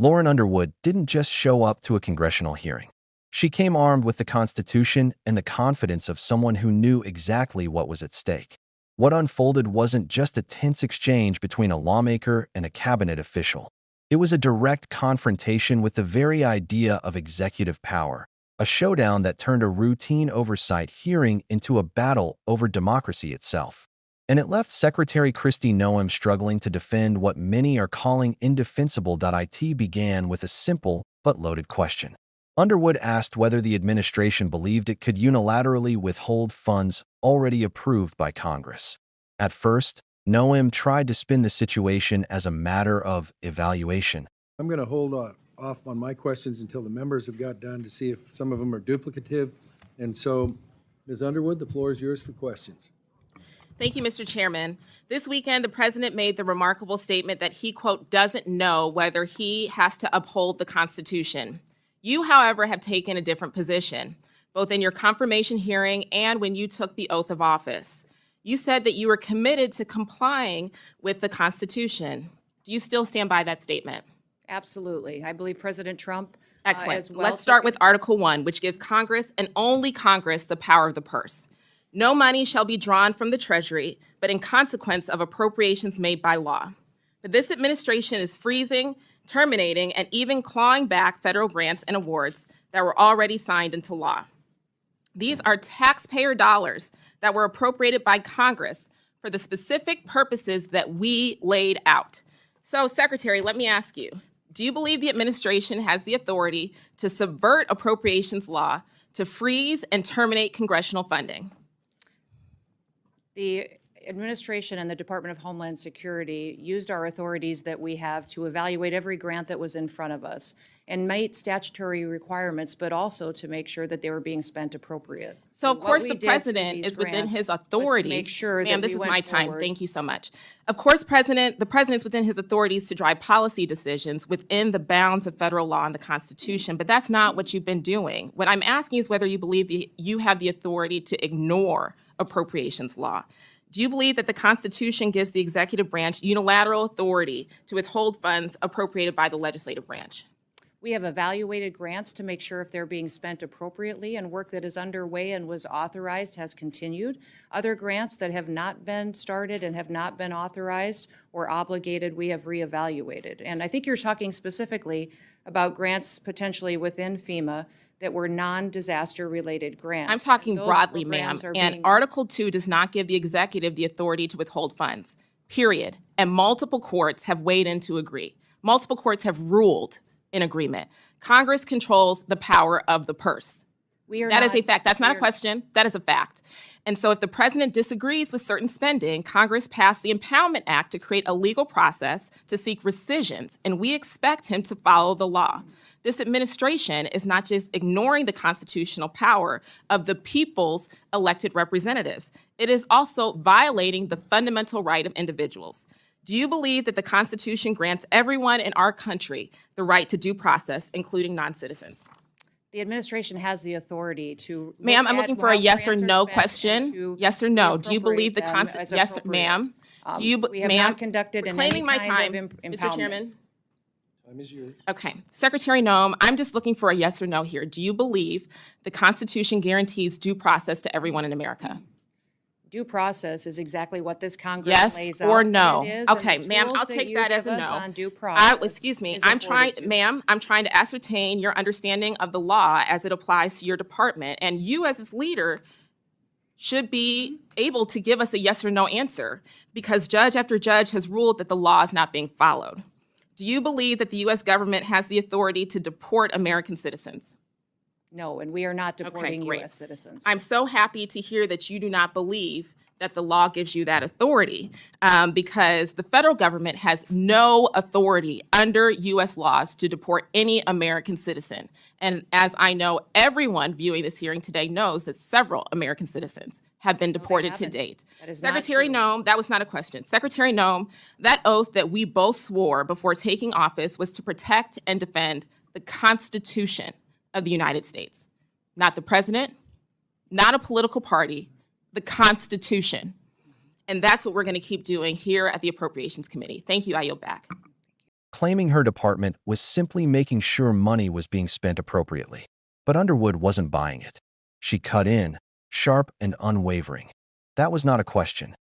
Lauren Underwood didn't just show up to a congressional hearing. She came armed with the Constitution and the confidence of someone who knew exactly what was at stake. What unfolded wasn't just a tense exchange between a lawmaker and a cabinet official. It was a direct confrontation with the very idea of executive power, a showdown that turned a routine oversight hearing into a battle over democracy itself. And it left Secretary Kristi Noem struggling to defend what many are calling indefensible. It began with a simple but loaded question. Underwood asked whether the administration believed it could unilaterally withhold funds already approved by Congress. At first, Noem tried to spin the situation as a matter of evaluation. I'm going to hold off on my questions until the members have got done to see if some of them are duplicative. And so, Ms. Underwood, the floor is yours for questions. Thank you, Mr. Chairman. This weekend, the president made the remarkable statement that he, quote, doesn't know whether he has to uphold the Constitution. You, however, have taken a different position, both in your confirmation hearing and when you took the oath of office. You said that you were committed to complying with the Constitution. Do you still stand by that statement? Absolutely. I believe President Trump Excellent. as well. Let's start with Article 1, which gives Congress and only Congress the power of the purse. No money shall be drawn from the Treasury, but in consequence of appropriations made by law. But this administration is freezing, terminating, and even clawing back federal grants and awards that were already signed into law. These are taxpayer dollars that were appropriated by Congress for the specific purposes that we laid out. So, Secretary, let me ask you, do you believe the administration has the authority to subvert appropriations law to freeze and terminate congressional funding? The administration and the Department of Homeland Security used our authorities that we have to evaluate every grant that was in front of us and meet statutory requirements, but also to make sure that they were being spent appropriate. So, of course, the president is within his authorities. Make sure Ma'am, that this we is my went time. forward. Thank you so much. Of course, the president's within his authorities to drive policy decisions within the bounds of federal law and the Constitution, but that's not what you've been doing. What I'm asking is whether you believe you have the authority to ignore appropriations law. Do you believe that the Constitution gives the executive branch unilateral authority to withhold funds appropriated by the legislative branch? We have evaluated grants to make sure if they're being spent appropriately, and work that is underway and was authorized has continued. Other grants that have not been started and have not been authorized or obligated, we have reevaluated. And I think you're talking specifically about grants potentially within FEMA that were non-disaster related grants. I'm talking Those broadly, ma'am, programs are and being- Article 2 does not give the executive the authority to withhold funds, period. And multiple courts have weighed in to agree. Multiple courts have ruled in agreement. Congress controls the power of the purse. That is a fact. That's not a question. That is a fact. And so if the president disagrees with certain spending, Congress passed the Impoundment Act to create a legal process to seek rescissions, and we expect him to follow the law. This administration is not just ignoring the constitutional power of the people's elected representatives. It is also violating the fundamental right of individuals. Do you believe that the Constitution grants everyone in our country the right to due process, including non-citizens? The administration has the authority to. Ma'am, I'm look looking at for a how yes or grants are no spent and question. to Yes or no? Do you believe the reappropriate them Constitution? as Yes, appropriate. ma'am. Do you, We have ma'am? not conducted in Reclaiming any my kind time, of Mr. impoundment. Chairman. Time is yours. Okay. Secretary Noem, I'm just looking for a yes or no here. Do you believe the Constitution guarantees due process to everyone in America? Due process is exactly what this Congress Yes lays out. or that no? it is, and Okay, the ma'am, tools I'll take you that as give a us no. on due process Excuse me, is I'm trying, afforded to. ma'am, I'm trying to ascertain your understanding of the law as it applies to your department. And you as its leader should be able to give us a yes or no answer, because judge after judge has ruled that the law is not being followed. Do you believe that the U.S. government has the authority to deport American citizens? No, and we are not deporting great. U.S. citizens. I'm so happy to hear that you do not believe that the law gives you that authority, because the federal government has no authority under U.S. laws to deport any American citizen. And as I know, everyone viewing this hearing today knows that several American citizens have been deported to haven't. date. That is not Secretary true. Noem, that was not a question. Secretary Noem, that oath that we both swore before taking office was to protect and defend the Constitution of the United States, not the president, not a political party, the Constitution. And that's what we're going to keep doing here at the Appropriations Committee. Thank you. I yield back. claiming her department was simply making sure money was being spent appropriately. But Underwood wasn't buying it. She cut in, sharp and unwavering. That was not a question.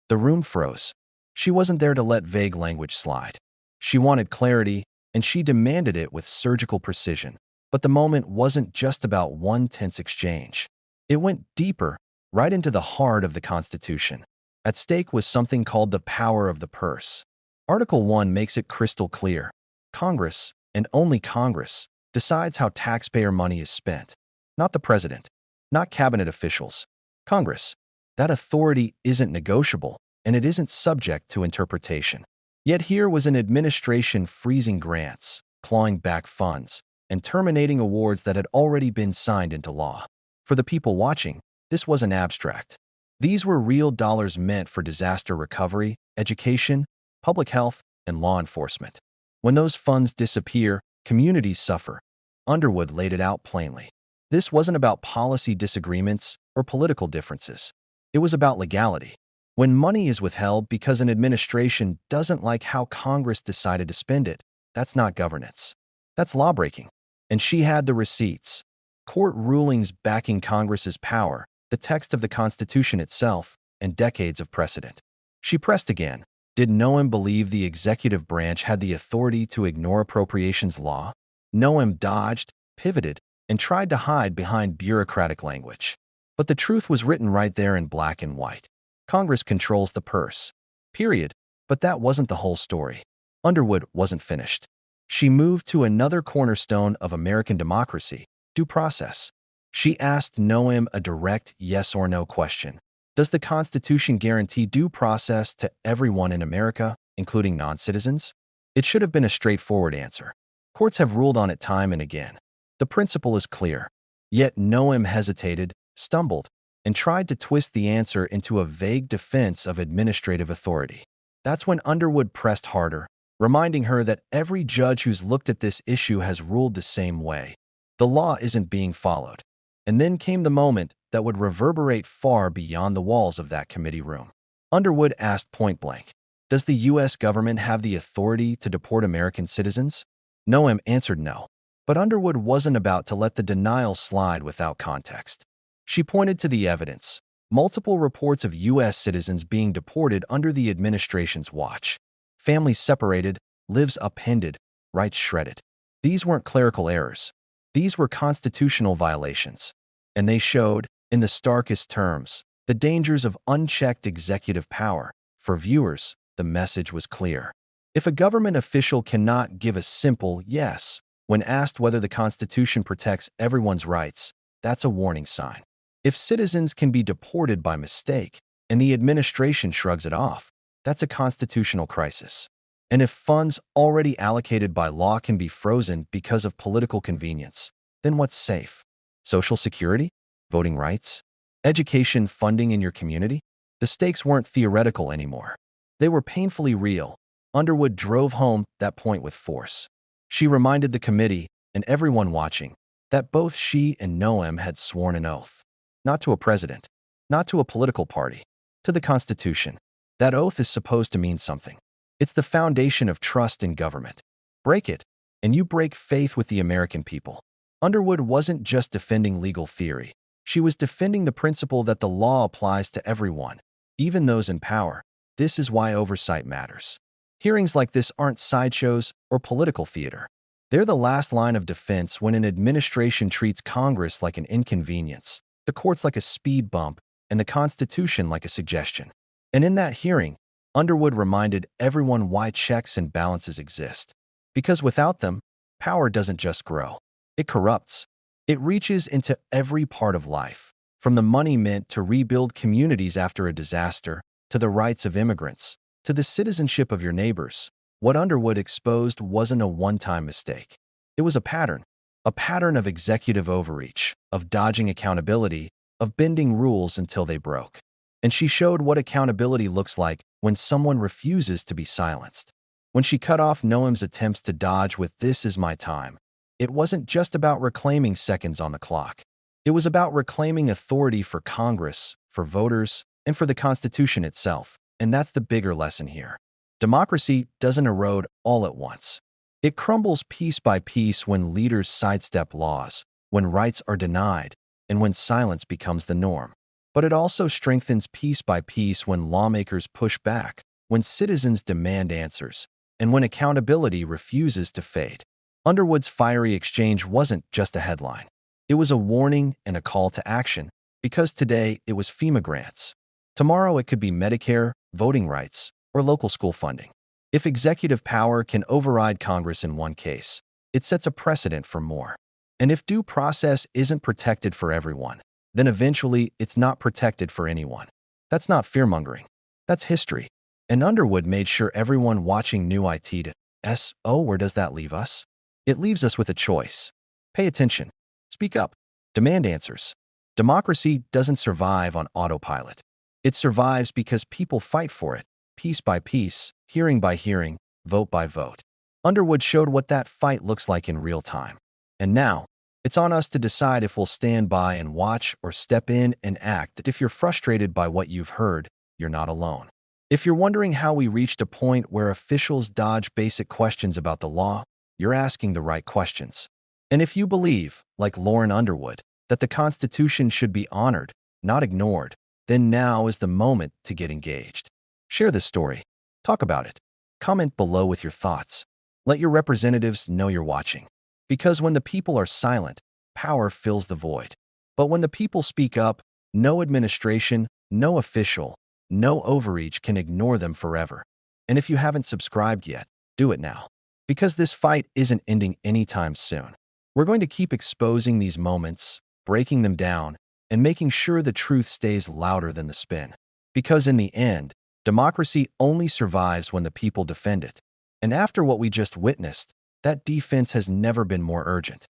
The room froze. She wasn't there to let vague language slide. She wanted clarity, and she demanded it with surgical precision. But the moment wasn't just about one tense exchange. It went deeper, right into the heart of the Constitution. At stake was something called the power of the purse. Article 1 makes it crystal clear. Congress, and only Congress, decides how taxpayer money is spent. Not the president, not cabinet officials. Congress. That authority isn't negotiable, and it isn't subject to interpretation. Yet here was an administration freezing grants, clawing back funds, and terminating awards that had already been signed into law. For the people watching, this wasn't abstract. These were real dollars meant for disaster recovery, education, public health, and law enforcement. When those funds disappear, communities suffer. Underwood laid it out plainly. This wasn't about policy disagreements or political differences. It was about legality. When money is withheld because an administration doesn't like how Congress decided to spend it, that's not governance. That's lawbreaking. And she had the receipts. Court rulings backing Congress's power, the text of the Constitution itself, and decades of precedent. She pressed again. Did Noem believe the executive branch had the authority to ignore appropriations law? Noem dodged, pivoted, and tried to hide behind bureaucratic language. But the truth was written right there in black and white. Congress controls the purse. Period. But that wasn't the whole story. Underwood wasn't finished. She moved to another cornerstone of American democracy, due process. She asked Noem a direct yes or no question. Does the Constitution guarantee due process to everyone in America, including non-citizens? It should have been a straightforward answer. Courts have ruled on it time and again. The principle is clear. Yet Noem hesitated, stumbled, and tried to twist the answer into a vague defense of administrative authority. That's when Underwood pressed harder, reminding her that every judge who's looked at this issue has ruled the same way. The law isn't being followed. And then came the moment that would reverberate far beyond the walls of that committee room. Underwood asked point-blank, does the U.S. government have the authority to deport American citizens? Noem answered no. But Underwood wasn't about to let the denial slide without context. She pointed to the evidence, multiple reports of U.S. citizens being deported under the administration's watch. Families separated, lives upended, rights shredded. These weren't clerical errors. These were constitutional violations. And they showed, in the starkest terms, the dangers of unchecked executive power. For viewers, the message was clear. If a government official cannot give a simple yes when asked whether the Constitution protects everyone's rights, that's a warning sign. If citizens can be deported by mistake and the administration shrugs it off, that's a constitutional crisis. And if funds already allocated by law can be frozen because of political convenience, then what's safe? Social security? Voting rights? Education funding in your community? The stakes weren't theoretical anymore. They were painfully real. Underwood drove home that point with force. She reminded the committee, and everyone watching, that both she and Noem had sworn an oath. Not to a president, not to a political party, to the Constitution. That oath is supposed to mean something. It's the foundation of trust in government. Break it, and you break faith with the American people. Underwood wasn't just defending legal theory. She was defending the principle that the law applies to everyone, even those in power. This is why oversight matters. Hearings like this aren't sideshows or political theater. They're the last line of defense when an administration treats Congress like an inconvenience, the courts like a speed bump, and the Constitution like a suggestion. And in that hearing, Underwood reminded everyone why checks and balances exist. Because without them, power doesn't just grow. It corrupts. It reaches into every part of life, from the money meant to rebuild communities after a disaster, to the rights of immigrants, to the citizenship of your neighbors. What Underwood exposed wasn't a one-time mistake. It was a pattern of executive overreach, of dodging accountability, of bending rules until they broke. And she showed what accountability looks like when someone refuses to be silenced. When she cut off Noem's attempts to dodge with "this is my time," it wasn't just about reclaiming seconds on the clock. It was about reclaiming authority for Congress, for voters, and for the Constitution itself. And that's the bigger lesson here. Democracy doesn't erode all at once. It crumbles piece by piece when leaders sidestep laws, when rights are denied, and when silence becomes the norm. But it also strengthens piece by piece when lawmakers push back, when citizens demand answers, and when accountability refuses to fade. Underwood's fiery exchange wasn't just a headline. It was a warning and a call to action, because today it was FEMA grants. Tomorrow it could be Medicare, voting rights, or local school funding. If executive power can override Congress in one case, it sets a precedent for more. And if due process isn't protected for everyone, then eventually it's not protected for anyone. That's not fear-mongering. That's history. And Underwood made sure everyone watching knew oh, where does that leave us? It leaves us with a choice. Pay attention. Speak up. Demand answers. Democracy doesn't survive on autopilot. It survives because people fight for it, piece by piece, hearing by hearing, vote by vote. Underwood showed what that fight looks like in real time. And now, it's on us to decide if we'll stand by and watch or step in and act. If you're frustrated by what you've heard, you're not alone. If you're wondering how we reached a point where officials dodge basic questions about the law, you're asking the right questions. And if you believe, like Lauren Underwood, that the Constitution should be honored, not ignored, then now is the moment to get engaged. Share this story. Talk about it. Comment below with your thoughts. Let your representatives know you're watching. Because when the people are silent, power fills the void. But when the people speak up, no administration, no official, no overreach can ignore them forever. And if you haven't subscribed yet, do it now. Because this fight isn't ending anytime soon. We're going to keep exposing these moments, breaking them down, and making sure the truth stays louder than the spin. Because in the end, democracy only survives when the people defend it. And after what we just witnessed, that defense has never been more urgent.